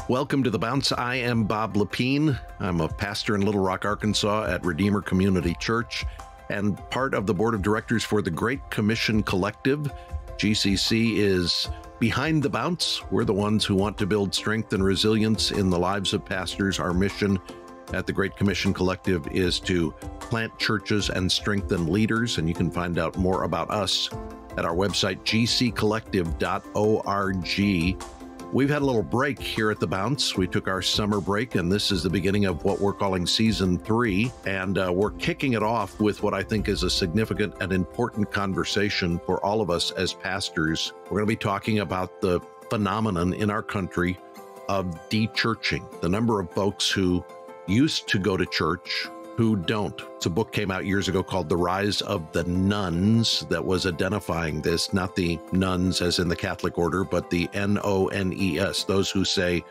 Welcome to The Bounce. I am Bob Lepine. I'm a pastor in Little Rock, Arkansas at Redeemer Community Church and part of the board of directors for the Great Commission Collective. GCC is behind the bounce. We're the ones who want to build strength and resilience in the lives of pastors. Our mission at the Great Commission Collective is to plant churches and strengthen leaders. And you can find out more about us at our website, gccollective.org. We've had a little break here at The Bounce. We took our summer break, and this is the beginning of what we're calling Season 3. And we're kicking it off with what I think is a significant and important conversation for all of us as pastors. We're going to be talking about the phenomenon in our country of dechurching, the number of folks who used to go to church who don't. So a book came out years ago called The Rise of the Nuns that was identifying this, not the nuns as in the Catholic order, but the N-O-N-E-S, those who say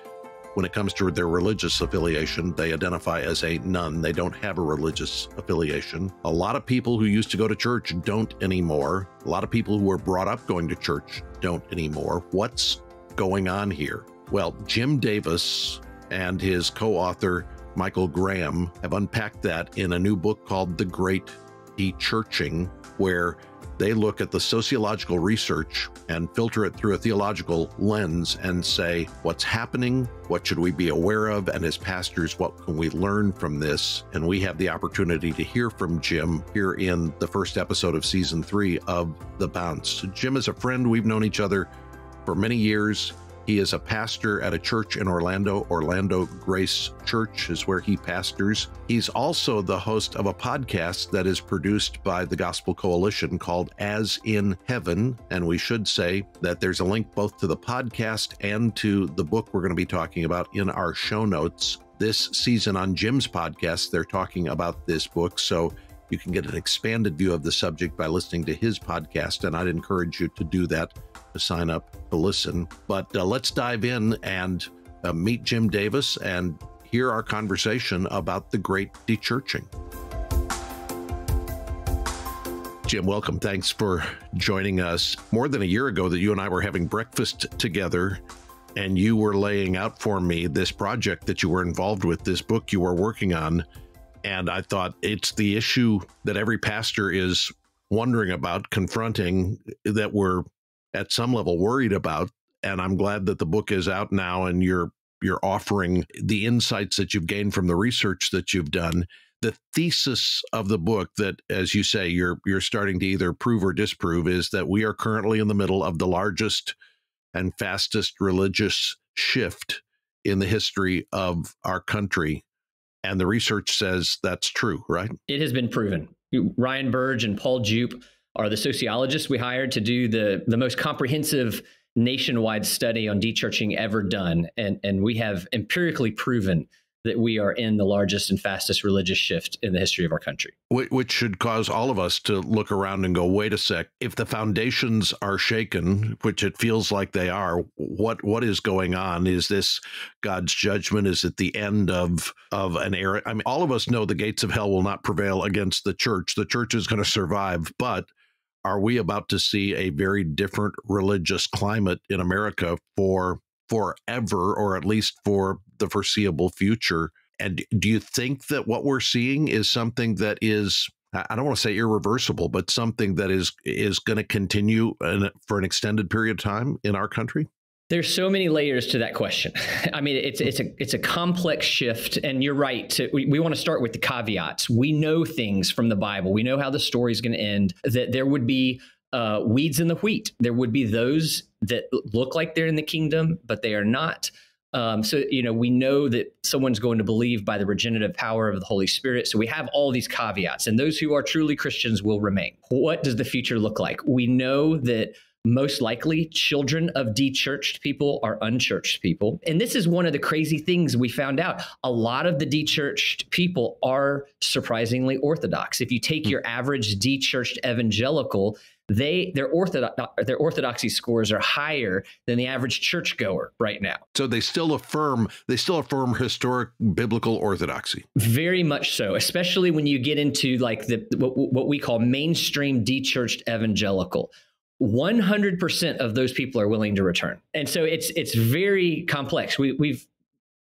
when it comes to their religious affiliation, they identify as a nun. They don't have a religious affiliation. A lot of people who used to go to church don't anymore. A lot of people who were brought up going to church don't anymore. What's going on here? Well, Jim Davis and his co-author Michael Graham have unpacked that in a new book called The Great Decurching, where they look at the sociological research and filter it through a theological lens and say, what's happening? What should we be aware of? And as pastors, what can we learn from this? And we have the opportunity to hear from Jim here in the first episode of Season 3 of The Bounce. Jim is a friend. We've known each other for many years. He is a pastor at a church in Orlando. Orlando Grace Church is where he pastors. He's also the host of a podcast that is produced by the Gospel Coalition called As in Heaven. And we should say that there's a link both to the podcast and to the book we're going to be talking about in our show notes. This season on Jim's podcast, they're talking about this book. So you can get an expanded view of the subject by listening to his podcast. And I'd encourage you to do that, to sign up to listen. But let's dive in and meet Jim Davis and hear our conversation about the Great Decurching. Jim, welcome. Thanks for joining us. More than a year ago that you and I were having breakfast together, and you were laying out for me this project that you were involved with, this book you were working on. And I thought it's the issue that every pastor is wondering about, confronting, that we're at some level worried about. And I'm glad that the book is out now and you're offering the insights that you've gained from the research that you've done. The thesis of the book that, as you say, you're starting to either prove or disprove is that we are currently in the middle of the largest and fastest religious shift in the history of our country. And the research says that's true, right? It has been proven. Ryan Burge and Paul Jupe are the sociologists we hired to do the most comprehensive nationwide study on dechurching ever done. And we have empirically proven that we are in the largest and fastest religious shift in the history of our country. Which should cause all of us to look around and go, wait a sec, if the foundations are shaken, which it feels like they are, what is going on? Is this God's judgment? Is it the end of an era? I mean, all of us know the gates of hell will not prevail against the church. The church is going to survive, but are we about to see a very different religious climate in America for forever, or at least for the foreseeable future? And do you think that what we're seeing is something that is, I don't want to say irreversible, but something that is going to continue for an extended period of time in our country? There's so many layers to that question. I mean, it's a complex shift, and you're right. We want to start with the caveats. We know things from the Bible. We know how the story is going to end, that there would be weeds in the wheat. There would be those that look like they're in the kingdom, but they are not. So, we know that someone's going to believe by the regenerative power of the Holy Spirit. So we have all these caveats, and those who are truly Christians will remain. What does the future look like? We know that most likely children of dechurched people are unchurched people. And this is one of the crazy things we found out. A lot of the dechurched people are surprisingly orthodox. If you take your average dechurched evangelical, their orthodoxy scores are higher than the average churchgoer right now. So they still affirm historic biblical orthodoxy. Very much so, especially when you get into like what we call mainstream dechurched evangelical. 100% of those people are willing to return. And so it's very complex. We've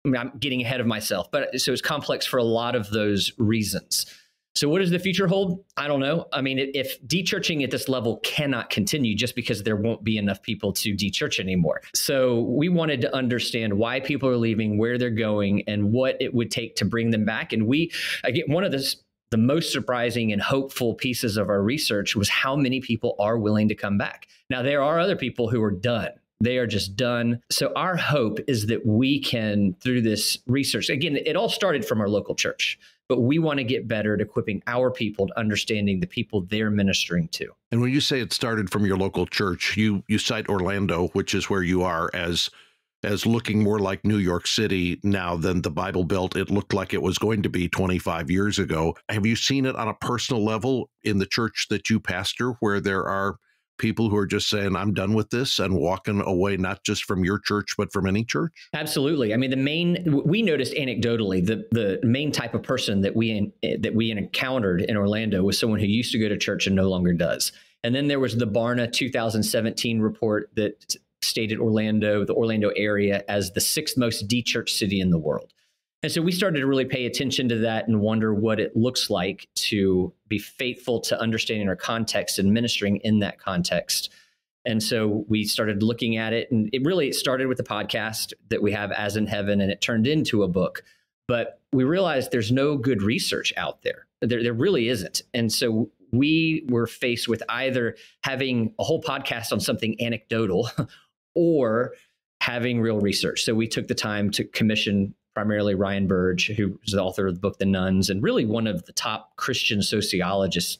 I'm getting ahead of myself, but so it's complex for a lot of those reasons. So what does the future hold? I don't know. I mean, if dechurching at this level cannot continue just because there won't be enough people to dechurch anymore. So we wanted to understand why people are leaving, where they're going, and what it would take to bring them back. And we, again, one of the most surprising and hopeful pieces of our research was how many people are willing to come back. Now, there are other people who are done. They are just done. So our hope is that we can, through this research, again, it all started from our local church, but we want to get better at equipping our people to understanding the people they're ministering to. And when you say it started from your local church, you cite Orlando, which is where you are, as looking more like New York City now than the Bible Belt it looked like it was going to be 25 years ago. Have you seen it on a personal level in the church that you pastor, where there are people who are just saying, I'm done with this, and walking away, not just from your church, but from any church? Absolutely. I mean, we noticed anecdotally, the main type of person that we encountered in Orlando was someone who used to go to church and no longer does. And then there was the Barna 2017 report that stated the Orlando area as the 6th most dechurched city in the world. And so we started to really pay attention to that and wonder what it looks like to be faithful to understanding our context and ministering in that context. And so we started looking at it, and it started with the podcast that we have, As in Heaven, and it turned into a book. But we realized there's no good research out there. There really isn't. And so we were faced with either having a whole podcast on something anecdotal or having real research. So we took the time to commission primarily Ryan Burge, who is the author of the book, The Nuns, and really one of the top Christian sociologists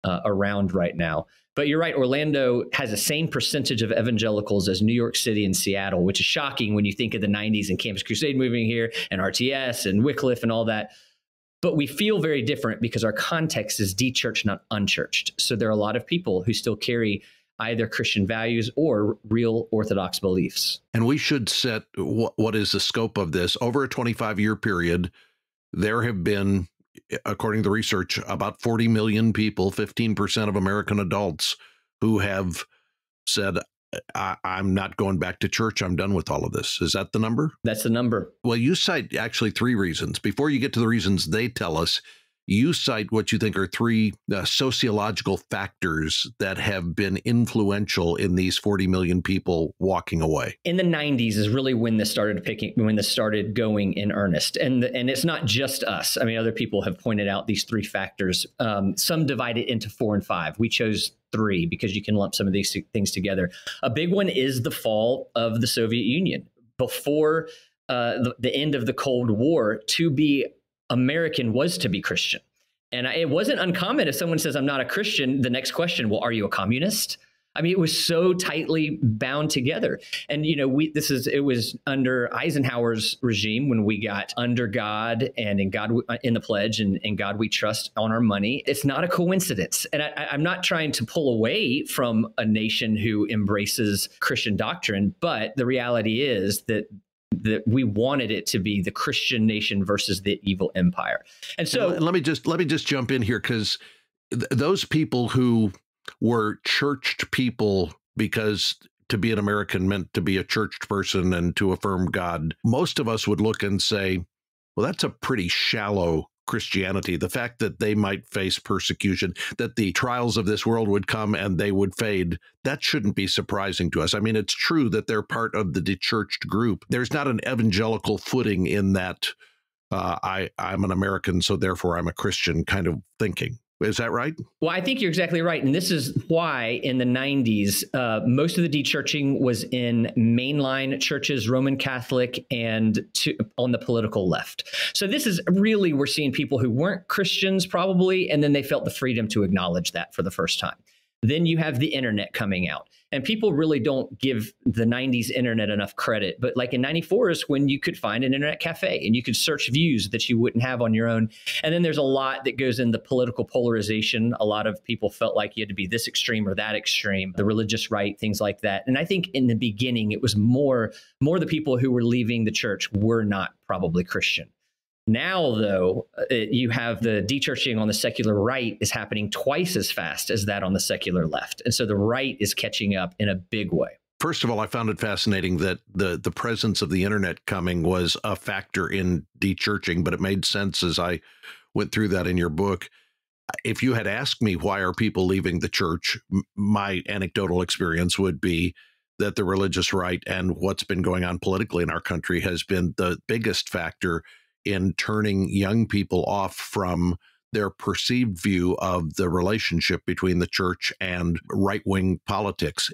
around right now. But you're right, Orlando has the same percentage of evangelicals as New York City and Seattle, which is shocking when you think of the 90s and Campus Crusade moving here and RTS and Wycliffe and all that. But we feel very different because our context is dechurched, not unchurched. So there are a lot of people who still carry either Christian values or real orthodox beliefs. And we should set what is the scope of this. Over a 25-year period, there have been, according to the research, about 40 million people, 15% of American adults, who have said, I'm not going back to church. I'm done with all of this. Is that the number? That's the number. Well, you cite actually 3 reasons. Before you get to the reasons they tell us, you cite what you think are 3 sociological factors that have been influential in these 40 million people walking away. In the 90s is really when this started going in earnest. And it's not just us. I mean, other people have pointed out these 3 factors. Some divide it into 4 and 5. We chose 3 because you can lump some of these things together. A big one is the fall of the Soviet Union. Before the end of the Cold War, to be American was to be Christian. And it wasn't uncommon if someone says, I'm not a Christian, the next question, well, are you a communist? I mean, it was so tightly bound together. And, you know, it was under Eisenhower's regime when we got under God and in God, in the pledge and in God we trust on our money. It's not a coincidence. And I'm not trying to pull away from a nation who embraces Christian doctrine, but the reality is that we wanted it to be the Christian nation versus the evil empire. And so let me just jump in here, because those people who were churched people, because to be an American meant to be a churched person and to affirm God, most of us would look and say, well, that's a pretty shallow Christianity. The fact that they might face persecution, that the trials of this world would come and they would fade, that shouldn't be surprising to us. I mean, it's true that they're part of the dechurched group. There's not an evangelical footing in that I'm an American, so therefore I'm a Christian kind of thinking. Is that right? Well, I think you're exactly right. And this is why in the 90s, most of the dechurching was in mainline churches, Roman Catholic, and on the political left. So this is really, we're seeing people who weren't Christians probably, and then they felt the freedom to acknowledge that for the first time. Then you have the internet coming out. And people really don't give the 90s internet enough credit. But like in 94 is when you could find an internet cafe and you could search views that you wouldn't have on your own. And then there's a lot that goes in the political polarization. A lot of people felt like you had to be this extreme or that extreme, the religious right, things like that. And I think in the beginning, it was more the people who were leaving the church were not probably Christian. Now, though, you have the dechurching on the secular right is happening twice as fast as that on the secular left. And so the right is catching up in a big way. First of all, I found it fascinating that the presence of the internet coming was a factor in dechurching, but it made sense as I went through that in your book. If you had asked me why are people leaving the church, my anecdotal experience would be that the religious right and what's been going on politically in our country has been the biggest factor in turning young people off from their perceived view of the relationship between the church and right-wing politics.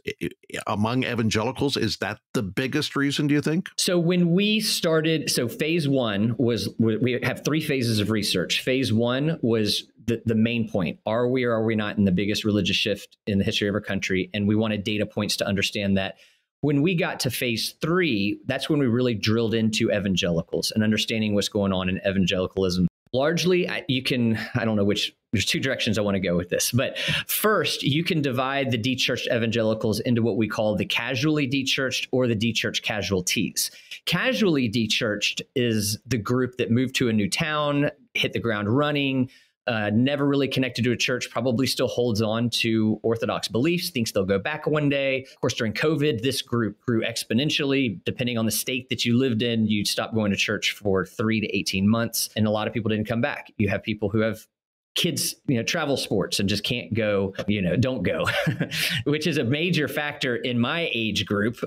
Among evangelicals, is that the biggest reason, do you think? So when we started, so phase one was, we have 3 phases of research. Phase one was the main point. Are we or are we not in the biggest religious shift in the history of our country? And we wanted data points to understand that. When we got to phase 3, that's when we really drilled into evangelicals and understanding what's going on in evangelicalism. Largely, I don't know which, there's 2 directions I want to go with this. But first, you can divide the dechurched evangelicals into what we call the casually dechurched or the dechurched casualties. Casually dechurched is the group that moved to a new town, hit the ground running, never really connected to a church, probably still holds on to orthodox beliefs, thinks they'll go back one day. Of course, during COVID, this group grew exponentially. Depending on the state that you lived in, you'd stop going to church for 3 to 18 months. And a lot of people didn't come back. You have people who have kids, travel sports and just can't go, don't go, which is a major factor in my age group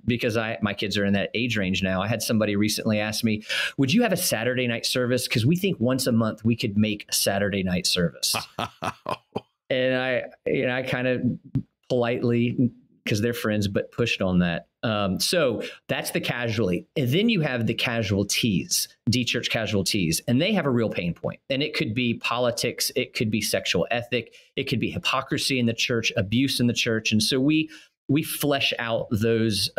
because my kids are in that age range now. I had somebody recently ask me, would you have a Saturday night service? Because we think once a month we could make a Saturday night service. And I kind of politely, because they're friends, but pushed on that. So that's the casualty. And then you have the casualties, dechurched casualties, and they have a real pain point. And it could be politics, it could be sexual ethic, it could be hypocrisy in the church, abuse in the church. And so we flesh out those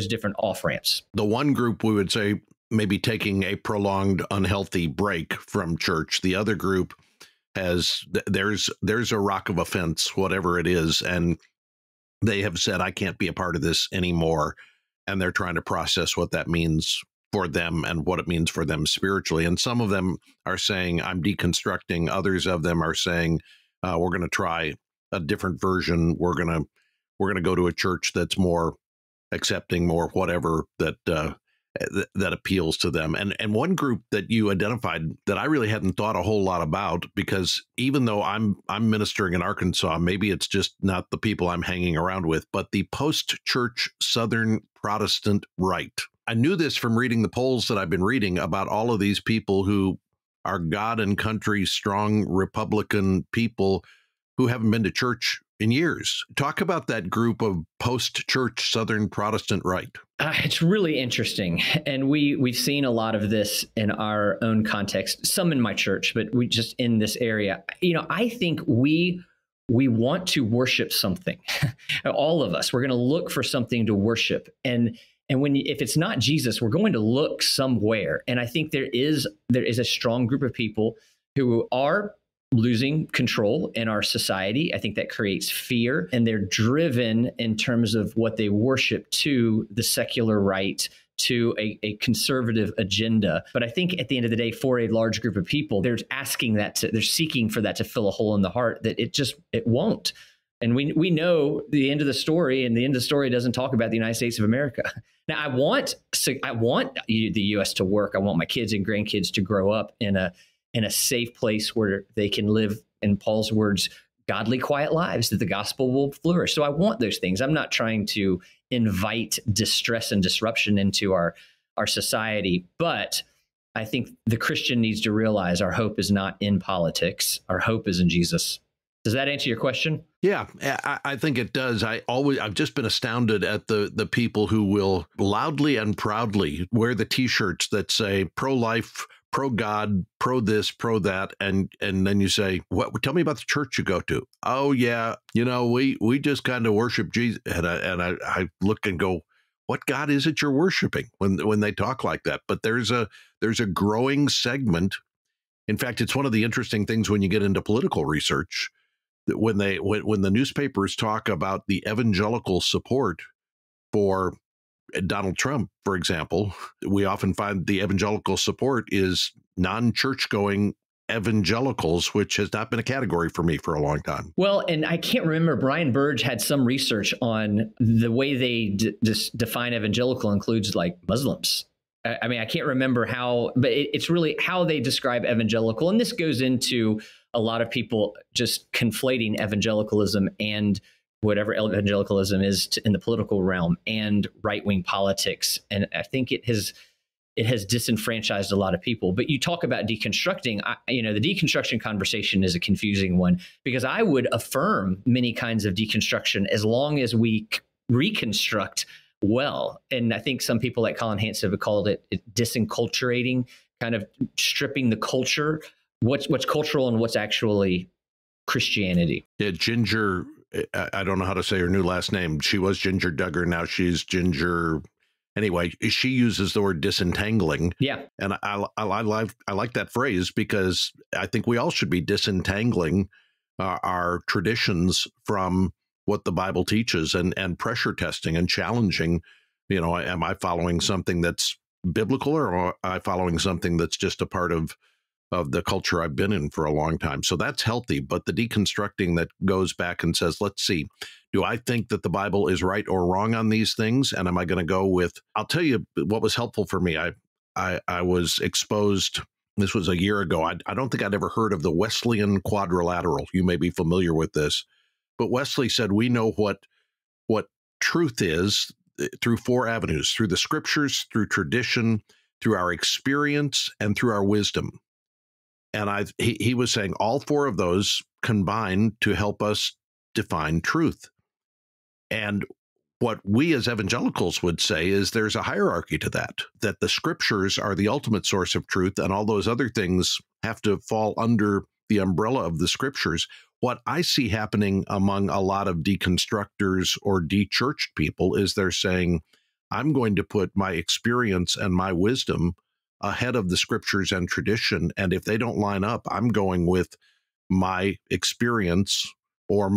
different off-ramps. The one group we would say maybe taking a prolonged unhealthy break from church. The other group has, there's a rock of offense, whatever it is, and they have said, I can't be a part of this anymore. And they're trying to process what that means for them and what it means for them spiritually. And some of them are saying, I'm deconstructing. Others of them are saying, we're going to try a different version. We're going to go to a church that's more accepting, more whatever that appeals to them. And one group that you identified that I really hadn't thought a whole lot about, because even though I'm ministering in Arkansas, maybe it's just not the people I'm hanging around with, but the post-church Southern Protestant right. I knew this from reading the polls that I've been reading about all of these people who are God and country strong Republican people who haven't been to church in years. Talk about that group of post-church Southern Protestant right. It's really interesting. And we've seen a lot of this in our own context, some in my church, but we just in this area. I think we want to worship something. All of us, we're going to look for something to worship. And if it's not Jesus, we're going to look somewhere. And I think there is a strong group of people who are losing control in our society. I think that creates fear, and they're driven in terms of what they worship to the secular right, to a conservative agenda. But I think at the end of the day, for a large group of people, they're seeking for that to fill a hole in the heart that it won't. And we know the end of the story, and the end of the story doesn't talk about the United States of America. Now, I want the U.S. to work. I want my kids and grandkids to grow up in a safe place where they can live, in Paul's words, godly, quiet lives, that the gospel will flourish. So I want those things. I'm not trying to invite distress and disruption into our society, but I think the Christian needs to realize our hope is not in politics. Our hope is in Jesus. Does that answer your question? Yeah, I think it does. I've just been astounded at the people who will loudly and proudly wear the T-shirts that say pro-life, pro-God, pro-this, pro-that, and then you say, "What? Tell me about the church you go to." Oh yeah, we just kind of worship Jesus, and I look and go, "What God is it you're worshiping?" When they talk like that. But there's a growing segment. In fact, it's one of the interesting things when you get into political research, that when the newspapers talk about the evangelical support for Donald Trump, for example, we often find the evangelical support is non-church going evangelicals, which has not been a category for me for a long time. Well, and I can't remember, Brian Burge had some research on the way they define evangelical includes like Muslims. I mean, I can't remember how, but it's really how they describe evangelical. And this goes into a lot of people just conflating evangelicalism and whatever evangelicalism is in the political realm and right-wing politics. And I think it has disenfranchised a lot of people. But you talk about deconstructing, the deconstruction conversation is a confusing one, because I would affirm many kinds of deconstruction as long as we reconstruct well. And I think some people like Colin Hansen have called it disenculturating, kind of stripping the culture, what's cultural and what's actually Christianity. Yeah, Ginger, I don't know how to say her new last name. She was Ginger Duggar. Now she's Ginger. Anyway, she uses the word disentangling. Yeah. And I like that phrase, because I think we all should be disentangling our traditions from what the Bible teaches, and pressure testing and challenging, am I following something that's biblical, or am I following something that's just a part of the culture I've been in for a long time? So that's healthy. But the deconstructing that goes back and says, let's see, do I think that the Bible is right or wrong on these things? And am I going to go with, I'll tell you what was helpful for me. I was exposed, this was a year ago. I don't think I'd ever heard of the Wesleyan quadrilateral. You may be familiar with this. But Wesley said, we know what truth is through four avenues: through the scriptures, through tradition, through our experience, and through our wisdom. And he was saying all four of those combine to help us define truth. And what we as evangelicals would say is there's a hierarchy to that the scriptures are the ultimate source of truth, and all those other things have to fall under the umbrella of the scriptures. What I see happening among a lot of deconstructors or dechurched people is they're saying, I'm going to put my experience and my wisdom ahead of the scriptures and tradition. And if they don't line up, I'm going with my experience or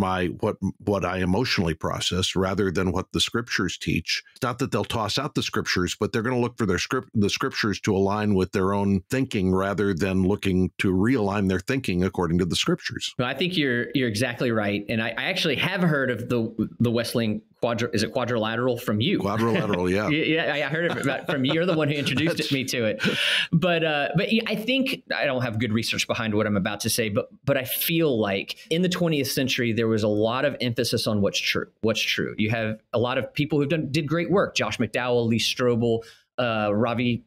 what I emotionally process rather than what the scriptures teach. It's not that they'll toss out the scriptures, but they're going to look for the scriptures to align with their own thinking rather than looking to realign their thinking according to the scriptures. Well, I think you're exactly right. And I actually have heard of the Wesleyan quadrilateral from you. Quadrilateral, yeah. Yeah, I heard of it from you. You're the one who introduced me to it. But I think I don't have good research behind what I'm about to say, but I feel like in the 20th century, there was a lot of emphasis on what's true. You have a lot of people who did great work. Josh McDowell, Lee Strobel, Ravi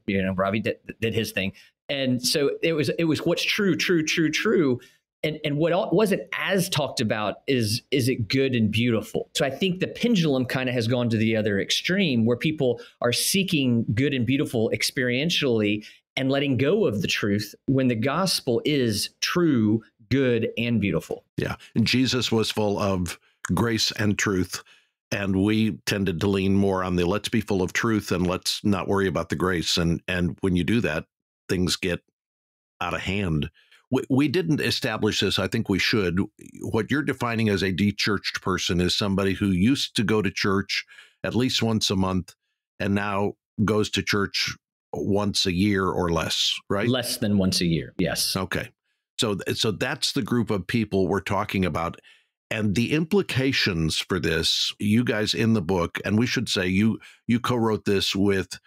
did his thing. And so it was what's true. And what wasn't as talked about is it good and beautiful? So I think the pendulum kind of has gone to the other extreme, where people are seeking good and beautiful experientially and letting go of the truth when the gospel is true, good, and beautiful. Yeah. And Jesus was full of grace and truth. And we tended to lean more on the let's be full of truth and let's not worry about the grace. And when you do that, things get out of hand. We didn't establish this. I think we should. What you're defining as a dechurched person is somebody who used to go to church at least once a month and now goes to church once a year or less, right? Less than once a year, yes. Okay. So that's the group of people we're talking about. And the implications for this, you guys in the book, and we should say you co-wrote this with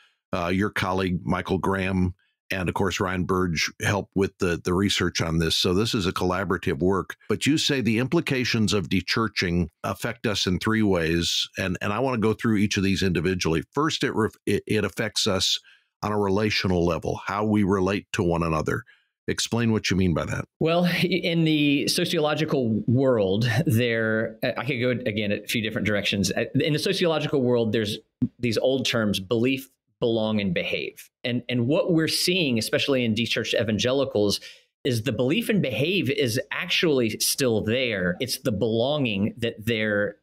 your colleague, Michael Graham, and of course, Ryan Burge helped with the research on this. So this is a collaborative work. But you say the implications of dechurching affect us in three ways. And I want to go through each of these individually. First, it affects us on a relational level, how we relate to one another. Explain what you mean by that. Well, in the sociological world, I could go again a few different directions. In the sociological world, there's these old terms: belief, belong, and behave. And what we're seeing, especially in dechurched evangelicals, is the belief and behave is actually still there. It's the belonging that they're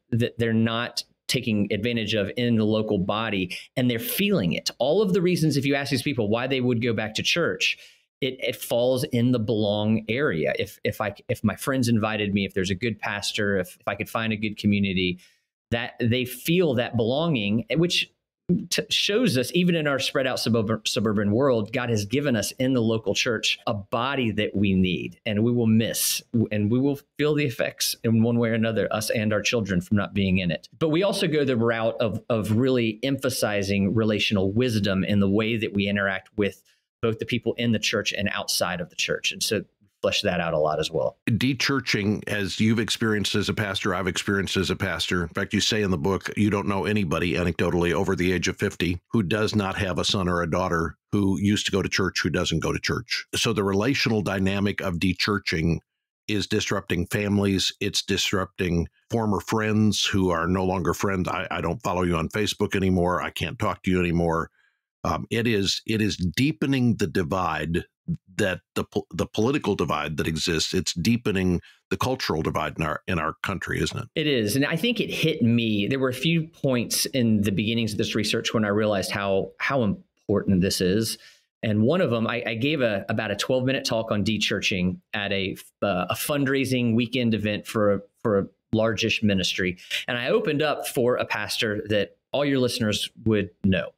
not taking advantage of in the local body, and they're feeling it. All of the reasons, if you ask these people why they would go back to church, it falls in the belong area. If my friends invited me, if there's a good pastor, if I could find a good community, that they feel that belonging, which shows us, even in our spread out suburban world, God has given us in the local church a body that we need, and we will miss, and we will feel the effects in one way or another, us and our children, from not being in it. But we also go the route of really emphasizing relational wisdom in the way that we interact with both the people in the church and outside of the church. And so flesh that out a lot as well. Dechurching, as you've experienced as a pastor, I've experienced as a pastor. In fact, you say in the book, you don't know anybody anecdotally over the age of 50 who does not have a son or a daughter who used to go to church, who doesn't go to church. So the relational dynamic of dechurching is disrupting families. It's disrupting former friends who are no longer friends. I don't follow you on Facebook anymore. I can't talk to you anymore. It is deepening the divide, that the political divide that exists. It's deepening the cultural divide in our country, isn't it? It is. And I think it hit me. There were a few points in the beginnings of this research when I realized how important this is. And one of them, I gave about a 12-minute talk on dechurching at a fundraising weekend event for a largish ministry. And I opened up for a pastor that all your listeners would know.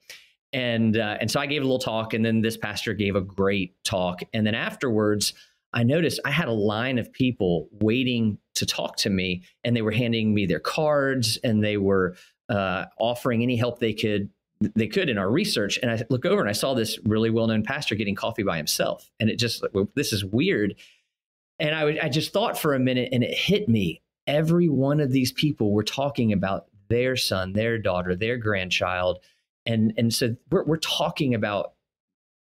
And so I gave a little talk, and then this pastor gave a great talk. And then afterwards, I noticed I had a line of people waiting to talk to me, and they were handing me their cards, and they were offering any help they could in our research. And I look over and I saw this really well-known pastor getting coffee by himself. And it just, well, this is weird. And I just thought for a minute, and it hit me. Every one of these people were talking about their son, their daughter, their grandchild. And so we're talking about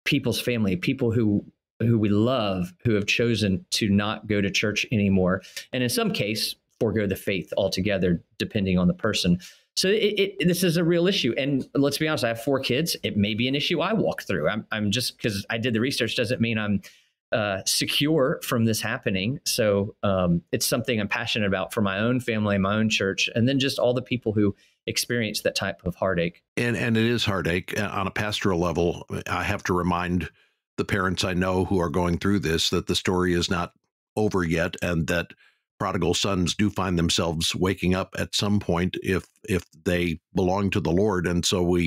people's family, people who we love, who have chosen to not go to church anymore. And in some case, forego the faith altogether, depending on the person. So this is a real issue. And let's be honest, I have 4 kids. It may be an issue I walk through. I'm just, because I did the research doesn't mean I'm secure from this happening. So it's something I'm passionate about for my own family, my own church, and then just all the people who experience that type of heartache. And it is heartache on a pastoral level. I have to remind the parents I know who are going through this that the story is not over yet, and that prodigal sons do find themselves waking up at some point if they belong to the Lord. And so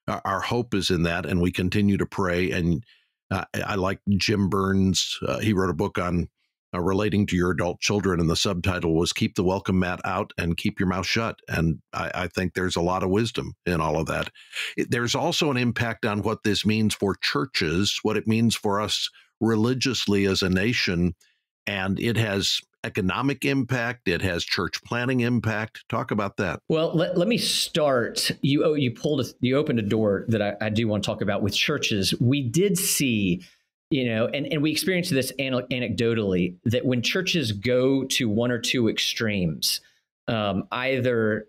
our hope is in that, and we continue to pray. And I like Jim Burns. He wrote a book on relating to your adult children, and the subtitle was "Keep the Welcome Mat Out and Keep Your Mouth Shut." And I think there's a lot of wisdom in all of that. There's also an impact on what this means for churches, what it means for us religiously as a nation, and it has economic impact. It has church planning impact. Talk about that. Well, let me start. You opened a door that I do want to talk about with churches. We did see, and we experienced this anecdotally, that when churches go to one or two extremes, either,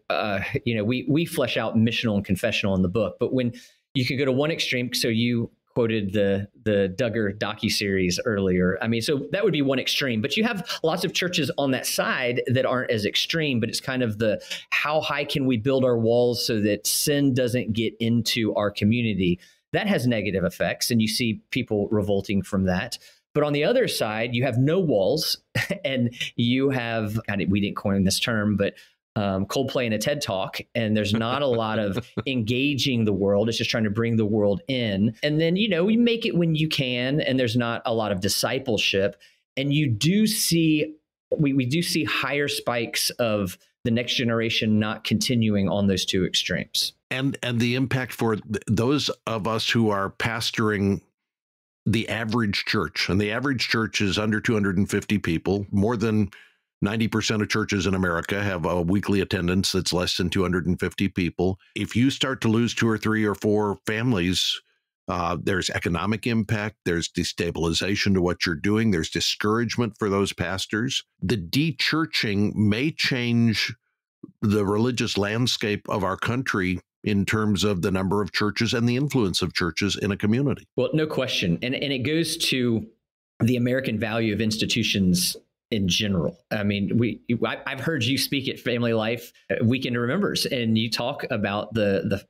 we flesh out missional and confessional in the book, but when you could go to one extreme, so you quoted the Duggar docuseries earlier. I mean, so that would be one extreme, but you have lots of churches on that side that aren't as extreme, but it's kind of the, how high can we build our walls so that sin doesn't get into our community? That has negative effects, and you see people revolting from that. But on the other side, you have no walls, and you have, we didn't coin this term, but Coldplay in a TED Talk, and there's not a lot of engaging the world. It's just trying to bring the world in. And then, we make it when you can, and there's not a lot of discipleship. And you do see, we do see higher spikes of the next generation not continuing on those two extremes. And the impact for those of us who are pastoring the average church, and the average church is under 250 people. More than 90% of churches in America have a weekly attendance that's less than 250 people. If you start to lose 2 or 3 or 4 families, there's economic impact, there's destabilization to what you're doing, there's discouragement for those pastors. The dechurching may change the religious landscape of our country in terms of the number of churches and the influence of churches in a community. Well, no question. And it goes to the American value of institutions in general. I mean, I've heard you speak at Family Life Weekend Remembers, and you talk about the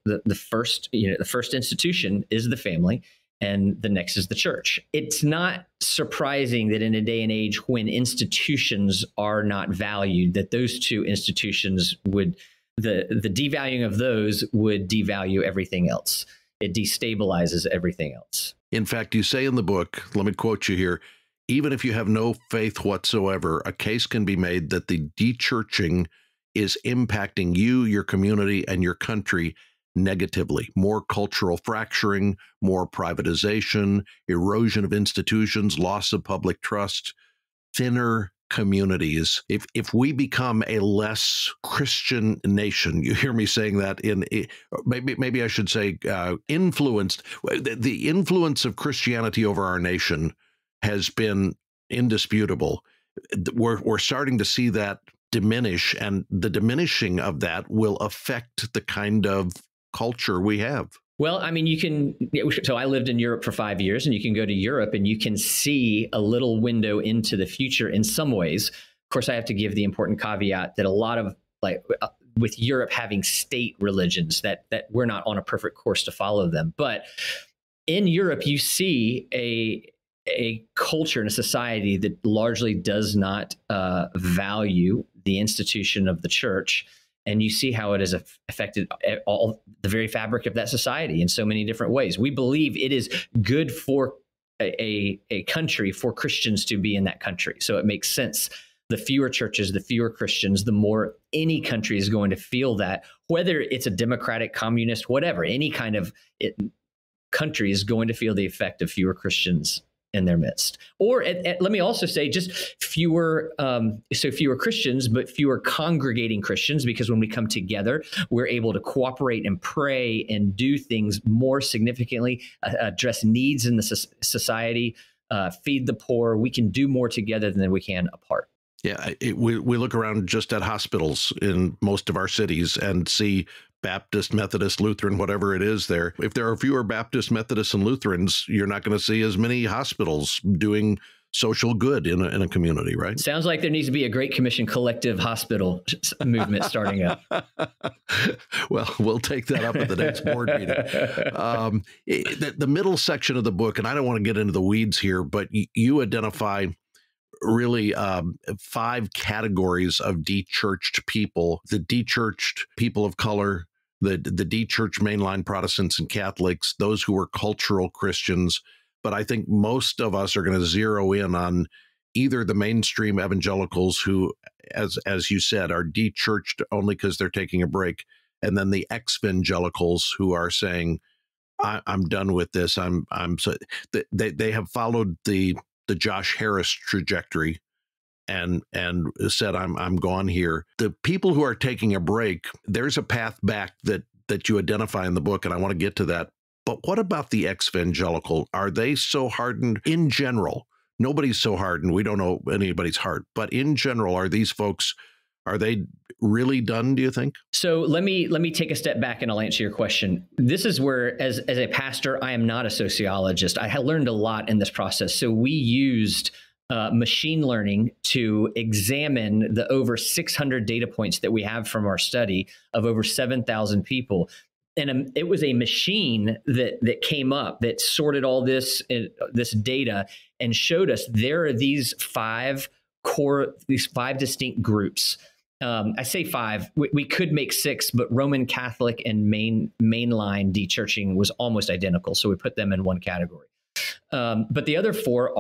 first, the first institution is the family, and the next is the church. It's not surprising that in a day and age when institutions are not valued, that those two institutions would the devaluing of those would devalue everything else. It destabilizes everything else. In fact, you say in the book, let me quote you here, even if you have no faith whatsoever, a case can be made that the dechurching is impacting you, your community, and your country negatively. More cultural fracturing, more privatization, erosion of institutions, loss of public trust, thinner communities. If we become a less Christian nation, you hear me saying that maybe I should say influenced. The influence of Christianity over our nation has been indisputable. We're starting to see that diminish, and the diminishing of that will affect the kind of culture we have. Well, I mean, so I lived in Europe for 5 years, and you can go to Europe and you can see a little window into the future in some ways. Of course, I have to give the important caveat that a lot of, with Europe having state religions, that we're not on a perfect course to follow them. But in Europe, you see a culture and a society that largely does not value the institution of the church. And you see how it has affected all the very fabric of that society in so many different ways. We believe it is good for a country for Christians to be in that country. So it makes sense. The fewer churches, the fewer Christians, the more any country is going to feel that, whether it's a democratic, communist, whatever, any kind of country is going to feel the effect of fewer Christians in their midst. Or let me also say just fewer Christians, but fewer congregating Christians, because when we come together, we're able to cooperate and pray and do things more significantly, address needs in the society, feed the poor. We can do more together than we can apart. Yeah, we look around just at hospitals in most of our cities and see Baptist, Methodist, Lutheran, whatever it is there. If there are fewer Baptists, Methodists, and Lutherans, you're not going to see as many hospitals doing social good in a community, right? Sounds like there needs to be a Great Commission collective hospital movement starting up. Well, we'll take that up at the next board meeting. The middle section of the book, and I don't want to get into the weeds here, but you identify really 5 categories of dechurched people: the dechurched people of color, the dechurched mainline Protestants and Catholics, those who are cultural Christians. But I think most of us are going to zero in on either the mainstream evangelicals who, as you said, are dechurched only because they're taking a break, and then the exvangelicals who are saying, I'm done with this. They have followed the Josh Harris trajectory and said, I'm gone here. The people who are taking a break, there's a path back that you identify in the book, and I want to get to that. But what about the exvangelical? Are they so hardened in general? Nobody's so hardened. We don't know anybody's heart. But in general, are these folks, are they really done, do you think? So let me take a step back and I'll answer your question. This is where, as a pastor, I am not a sociologist. I learned a lot in this process. So we used machine learning to examine the over 600 data points that we have from our study of over 7,000 people. And it was a machine that came up that sorted all this data and showed us there are these five distinct groups. I say 5. We could make 6, but Roman Catholic and mainline Deturching was almost identical, so we put them in one category. But the other 4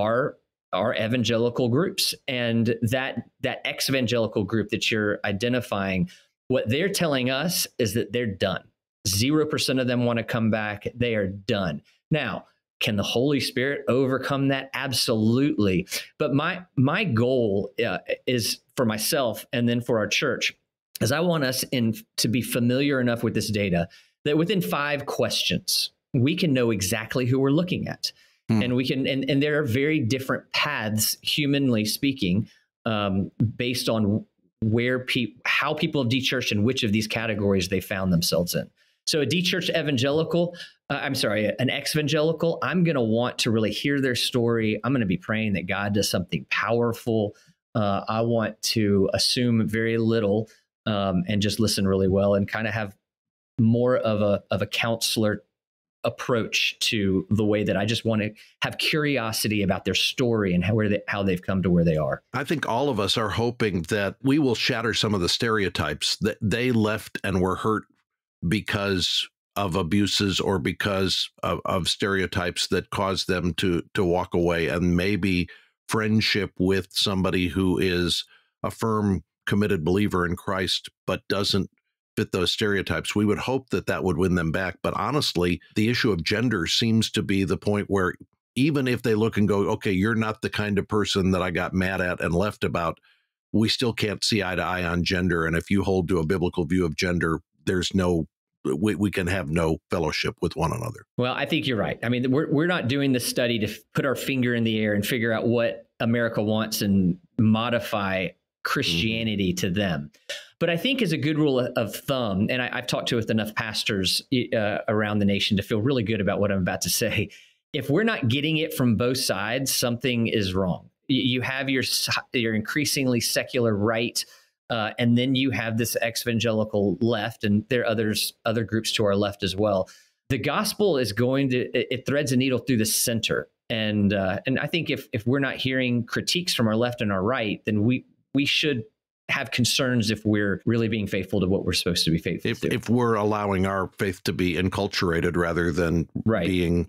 are evangelical groups, and that ex-evangelical group that you're identifying, what they're telling us is that they're done. 0% of them want to come back. They are done. Now, can the Holy Spirit overcome that? Absolutely. But my goal is for myself and then for our church is I want us to be familiar enough with this data that within 5 questions, we can know exactly who we're looking at. And we can, and there are very different paths, humanly speaking, based on how people have dechurched and which of these categories they found themselves in. So a dechurched evangelical, an ex-evangelical, I'm going to want to really hear their story. I'm going to be praying that God does something powerful. I want to assume very little and just listen really well and kind of have more of a counselor approach to the way that I just want to have curiosity about their story and how they've come to where they are. I think all of us are hoping that we will shatter some of the stereotypes that they left and were hurt because of abuses or because of stereotypes that caused them to walk away, and maybe friendship with somebody who is a firm, committed believer in Christ, but doesn't fit those stereotypes. We would hope that that would win them back. But honestly, the issue of gender seems to be the point where even if they look and go, okay, you're not the kind of person that I got mad at and left about, we still can't see eye to eye on gender. And if you hold to a biblical view of gender, there's no, we can have no fellowship with one another. Well, I think you're right. I mean, we're not doing this study to put our finger in the air and figure out what America wants and modify Christianity to them. But I think as a good rule of thumb, and I've talked to with enough pastors around the nation to feel really good about what I'm about to say, if we're not getting it from both sides, something is wrong. You have your increasingly secular right, and then you have this exvangelical left, and there are other groups to our left as well. The gospel is it threads a needle through the center. And I think if we're not hearing critiques from our left and our right, then we should have concerns if we're really being faithful to what we're supposed to be faithful to. If we're allowing our faith to be enculturated rather than being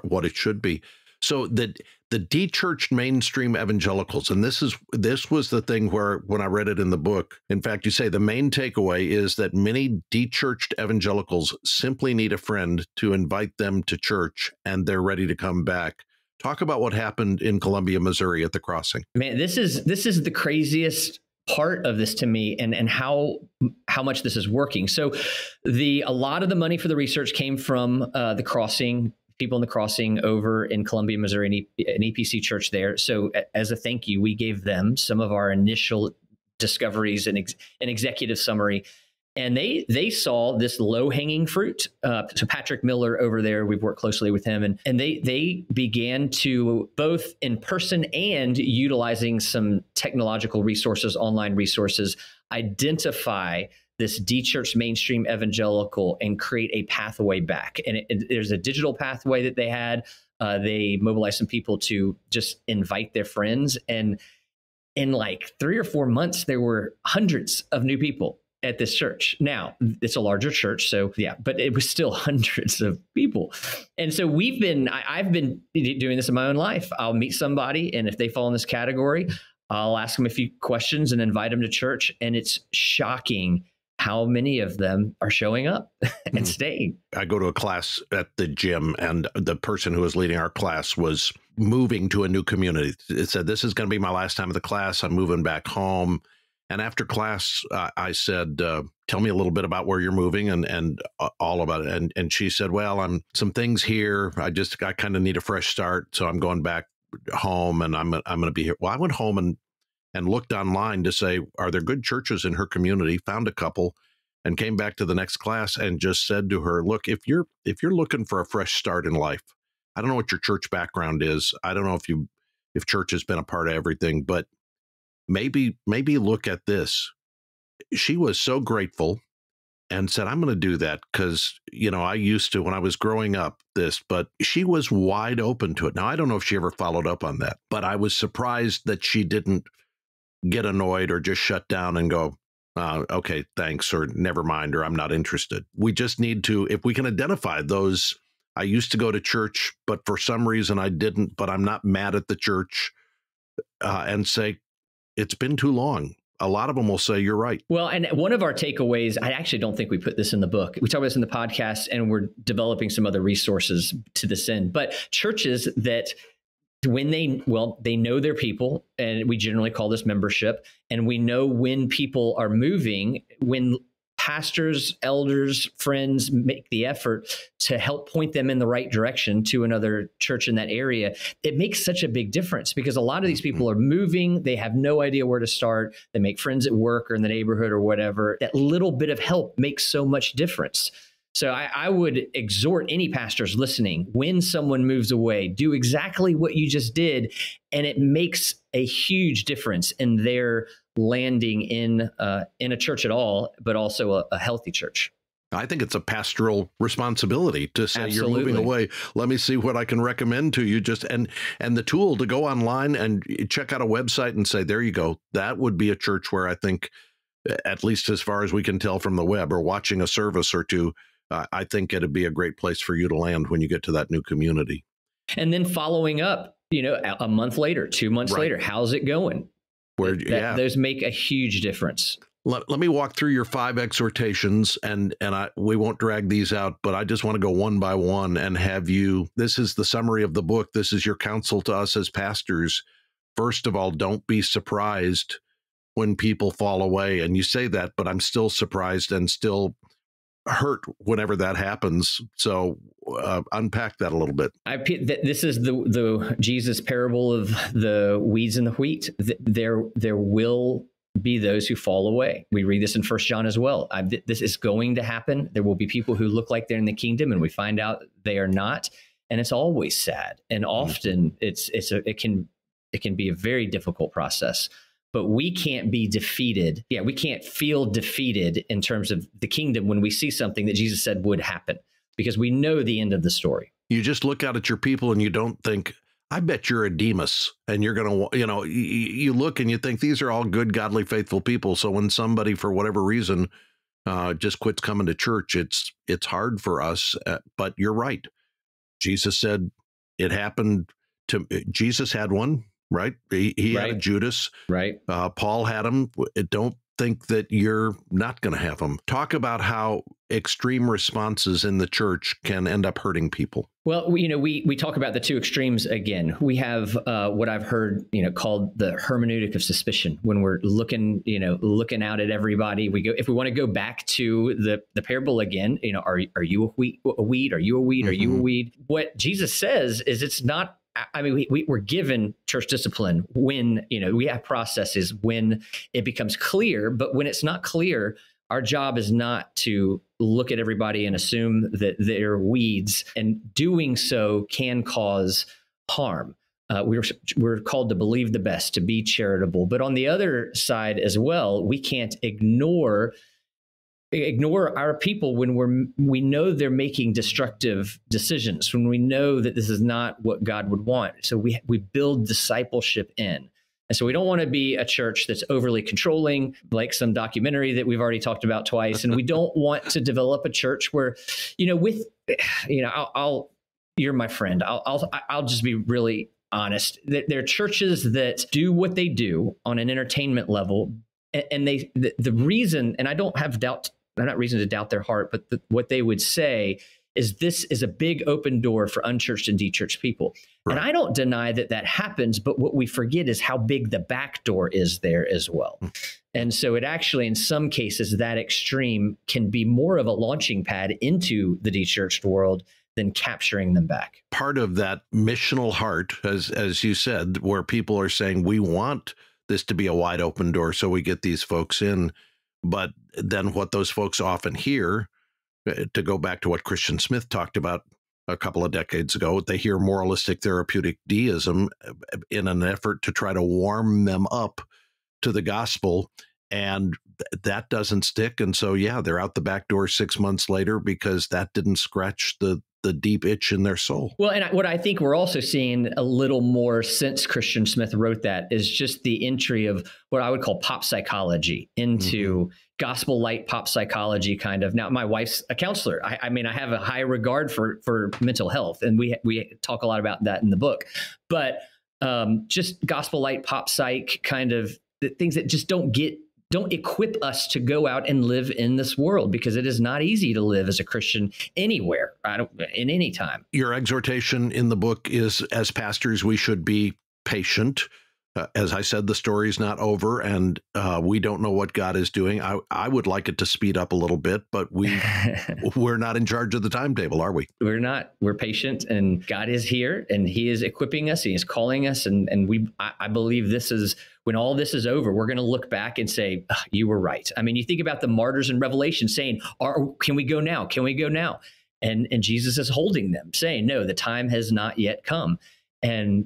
what it should be. So the dechurched mainstream evangelicals, and this was the thing where when I read it in the book, in fact, you say the main takeaway is that many dechurched evangelicals simply need a friend to invite them to church, and they're ready to come back. Talk about what happened in Columbia, Missouri at the crossing. Man, this is the craziest part of this to me, and how much this is working. So a lot of the money for the research came from the crossing, people in the crossing over in Columbia, Missouri, an EPC church there. So as a thank you, we gave them some of our initial discoveries and an executive summary. And they saw this low-hanging fruit. So Patrick Miller over there, we've worked closely with him, and they began to, both in person and utilizing some technological resources, online resources, identify this dechurched mainstream evangelical and create a pathway back. And there's a digital pathway that they had. They mobilized some people to just invite their friends. And in like 3 or 4 months, there were hundreds of new people at this church. Now, it's a larger church, so yeah, but it was still hundreds of people. And so I've been doing this in my own life. I'll meet somebody, and if they fall in this category, I'll ask them a few questions and invite them to church. And it's shocking how many of them are showing up and staying. I go to a class at the gym, and the person who was leading our class was moving to a new community. It said, "This is going to be my last time of the class. I'm moving back home." And after class, I said, "Tell me a little bit about where you're moving and all about it." And she said, "Well, I'm some things here. I kind of need a fresh start, so I'm going back home, and I'm going to be here." Well, I went home and looked online to say, are there good churches in her community? Found a couple, and came back to the next class and just said to her, "Look, if you're looking for a fresh start in life, I don't know what your church background is. I don't know if church has been a part of everything, but maybe look at this." She was so grateful and said, "I'm going to do that because, I used to when I was growing up this," but she was wide open to it. Now, I don't know if she ever followed up on that, but I was surprised that she didn't get annoyed or just shut down and go, "Okay, thanks," or "Never mind," or "I'm not interested." We just need to, if we can identify those, I used to go to church, but for some reason I didn't, but I'm not mad at the church, and say, it's been too long. A lot of them will say, "You're right." Well, and one of our takeaways, I actually don't think we put this in the book. We talk about this in the podcast, and we're developing some other resources to this end. But churches that when they know their people, and we generally call this membership, and we know when people are moving, when pastors, elders, friends make the effort to help point them in the right direction to another church in that area, it makes such a big difference because a lot of these people are moving. They have no idea where to start. They make friends at work or in the neighborhood or whatever. That little bit of help makes so much difference. So I would exhort any pastors listening, when someone moves away, do exactly what you just did, and it makes a huge difference in their landing in a church at all, but also a healthy church. I think it's a pastoral responsibility to say, Absolutely. You're moving away. Let me see what I can recommend to you. And the tool to go online and check out a website and say, there you go. That would be a church where I think, at least as far as we can tell from the web or watching a service or two, I think it'd be a great place for you to land when you get to that new community. And then following up, a month later, 2 months later, how's it going? Those make a huge difference. Let me walk through your 5 exhortations, and we won't drag these out, but I just want to go one by one and have you. This is the summary of the book. This is your counsel to us as pastors. First of all, don't be surprised when people fall away. And you say that, but I'm still surprised and still hurt whenever that happens. So unpack that a little bit. This is the Jesus parable of the weeds and the wheat. There will be those who fall away. We read this in 1 John as well. This is going to happen. There will be people who look like they're in the kingdom, and we find out they are not. And it's always sad. And often it can be a very difficult process. But we can't be defeated. Yeah, we can't feel defeated in terms of the kingdom when we see something that Jesus said would happen, because we know the end of the story. You just look out at your people and you don't think, I bet you're a Demas, and you're going to, you look and you think these are all good, godly, faithful people. So when somebody, for whatever reason, just quits coming to church, it's hard for us. But you're right. Jesus said it happened to Jesus had one, right? He had a Judas, right? Paul had him. Don't think that you're not going to have them. Talk about how extreme responses in the church can end up hurting people. Well, we talk about the two extremes again. We have what I've heard, called the hermeneutic of suspicion. When we're looking out at everybody, if we want to go back to the parable again, are you a weed? Are you a weed? Are you a weed? What Jesus says is it's not. I mean, we're given church discipline when, we have processes when it becomes clear, but when it's not clear, our job is not to look at everybody and assume that they're weeds, and doing so can cause harm. We're called to believe the best, to be charitable. But on the other side as well, we can't ignore our people when we know they're making destructive decisions, when we know that this is not what God would want. So we build discipleship in. And so we don't want to be a church that's overly controlling, like some documentary that we've already talked about twice. And we don't want to develop a church where, you're my friend. I'll just be really honest. There are churches that do what they do on an entertainment level, and the reason, and I don't have doubt. I'm not reason to doubt their heart, but what they would say is this is a big open door for unchurched and dechurched people. Right. And I don't deny that happens, but what we forget is how big the back door is there as well. And so it actually, in some cases, that extreme can be more of a launching pad into the dechurched world than capturing them back. Part of that missional heart, as you said, where people are saying, we want this to be a wide open door so we get these folks in. But then what those folks often hear, to go back to what Christian Smith talked about a couple of decades ago, they hear moralistic therapeutic deism in an effort to try to warm them up to the gospel. And that doesn't stick. And so, they're out the back door 6 months later because that didn't scratch the deep itch in their soul. Well, and what I think we're also seeing a little more since Christian Smith wrote that is just the entry of what I would call pop psychology into gospel light pop psychology kind of. Now, my wife's a counselor. I mean, I have a high regard for mental health, and we talk a lot about that in the book. But just gospel light pop psych kind of things that just don't equip us to go out and live in this world, because it is not easy to live as a Christian anywhere, in any time. Your exhortation in the book is, as pastors, we should be patient. As I said, the story's not over, and we don't know what God is doing. I would like it to speed up a little bit, but we're not in charge of the timetable, are we? We're not. We're patient, and God is here, and He is equipping us. He is calling us, and I believe this is, when all this is over, we're going to look back and say, you were right. I mean, you think about the martyrs in Revelation saying, can we go now? Can we go now? And Jesus is holding them, saying, no, the time has not yet come. And,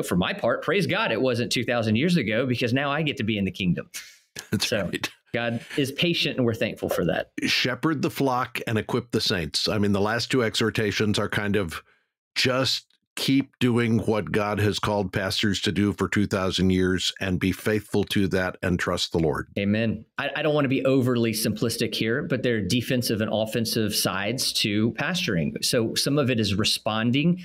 for my part, praise God, it wasn't 2,000 years ago, because now I get to be in the kingdom. That's right. God is patient, and we're thankful for that. Shepherd the flock and equip the saints. I mean, the last two exhortations are kind of just keep doing what God has called pastors to do for 2,000 years and be faithful to that and trust the Lord. Amen. I don't want to be overly simplistic here, but there are defensive and offensive sides to pastoring. So some of it is responding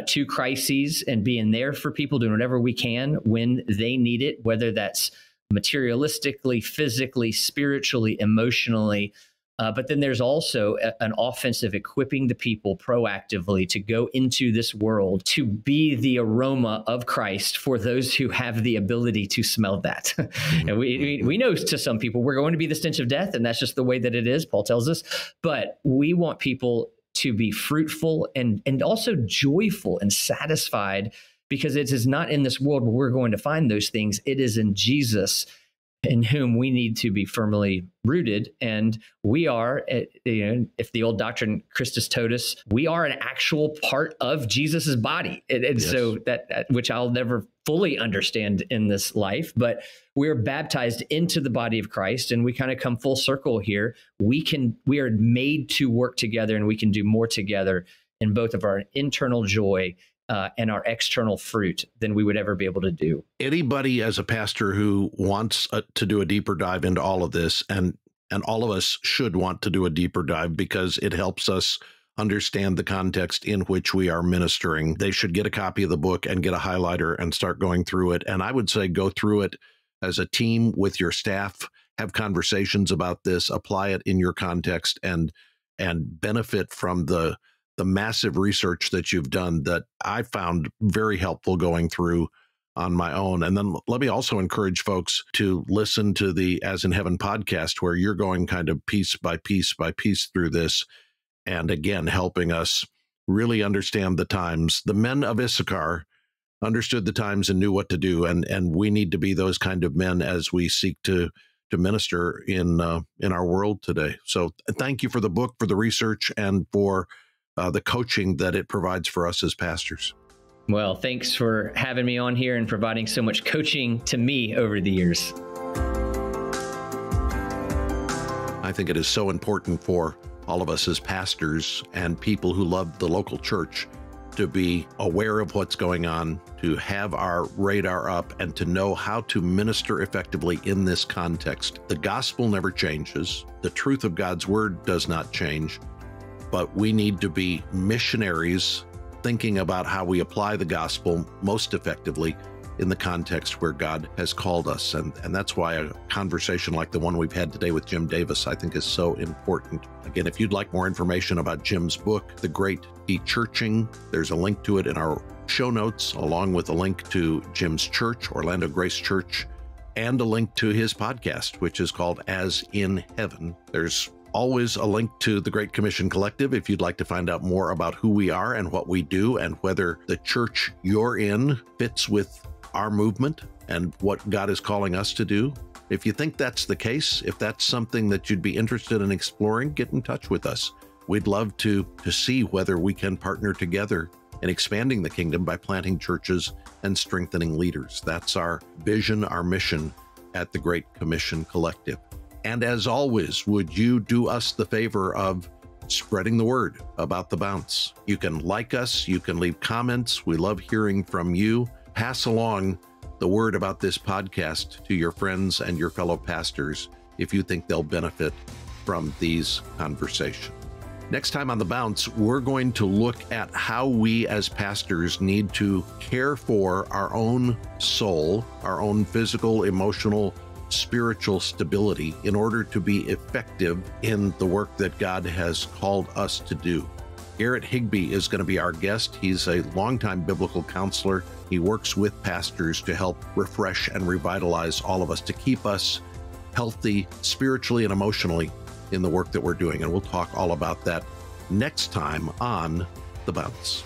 to crises and being there for people, doing whatever we can when they need it, whether that's materialistically, physically, spiritually, emotionally. But then there's also an offensive equipping the people proactively to go into this world to be the aroma of Christ for those who have the ability to smell that. And we know to some people we're going to be the stench of death, and that's just the way that it is, Paul tells us. But we want people to be fruitful and also joyful and satisfied, because it is not in this world where we're going to find those things. It is in Jesus, in whom we need to be firmly rooted. And we are, if the old doctrine Christus totus, we are an actual part of Jesus's body. And yes. So that, which I'll never fully understand in this life, but we're baptized into the body of Christ, and we kind of come full circle here. We are made to work together, and we can do more together in both of our internal joy and our external fruit than we would ever be able to do. Anybody as a pastor who wants to do a deeper dive into all of this, and all of us should want to do a deeper dive because it helps us understand the context in which we are ministering, they should get a copy of the book and get a highlighter and start going through it. And I would say go through it as a team with your staff, have conversations about this, apply it in your context, and benefit from the massive research that you've done that I found very helpful going through on my own. And then let me also encourage folks to listen to the As in Heaven podcast, where you're going kind of piece by piece by piece through this. And again, helping us really understand the times. The men of Issachar understood the times and knew what to do. And we need to be those kind of men as we seek to minister in our world today. So thank you for the book, for the research, and for the coaching that it provides for us as pastors. Well, thanks for having me on here and providing so much coaching to me over the years. I think it is so important for all of us as pastors and people who love the local church to be aware of what's going on, to have our radar up, and to know how to minister effectively in this context. The gospel never changes. The truth of God's word does not change. But we need to be missionaries thinking about how we apply the gospel most effectively in the context where God has called us. And that's why a conversation like the one we've had today with Jim Davis, I think, is so important. Again, if you'd like more information about Jim's book, The Great Decurching, there's a link to it in our show notes, along with a link to Jim's church, Orlando Grace Church, and a link to his podcast, which is called As in Heaven. There's always a link to the Great Commission Collective if you'd like to find out more about who we are and what we do, and whether the church you're in fits with our movement and what God is calling us to do. If you think that's the case, if that's something that you'd be interested in exploring, get in touch with us. We'd love to see whether we can partner together in expanding the kingdom by planting churches and strengthening leaders. That's our vision, our mission at the Great Commission Collective. And as always, would you do us the favor of spreading the word about the Bounce? You can like us, you can leave comments. We love hearing from you. Pass along the word about this podcast to your friends and your fellow pastors if you think they'll benefit from these conversations. Next time on The Bounce, we're going to look at how we as pastors need to care for our own soul, our own physical, emotional, spiritual stability in order to be effective in the work that God has called us to do. Garrett Higbee is going to be our guest. He's a longtime biblical counselor. He works with pastors to help refresh and revitalize all of us, to keep us healthy spiritually and emotionally in the work that we're doing. And we'll talk all about that next time on The Bounce.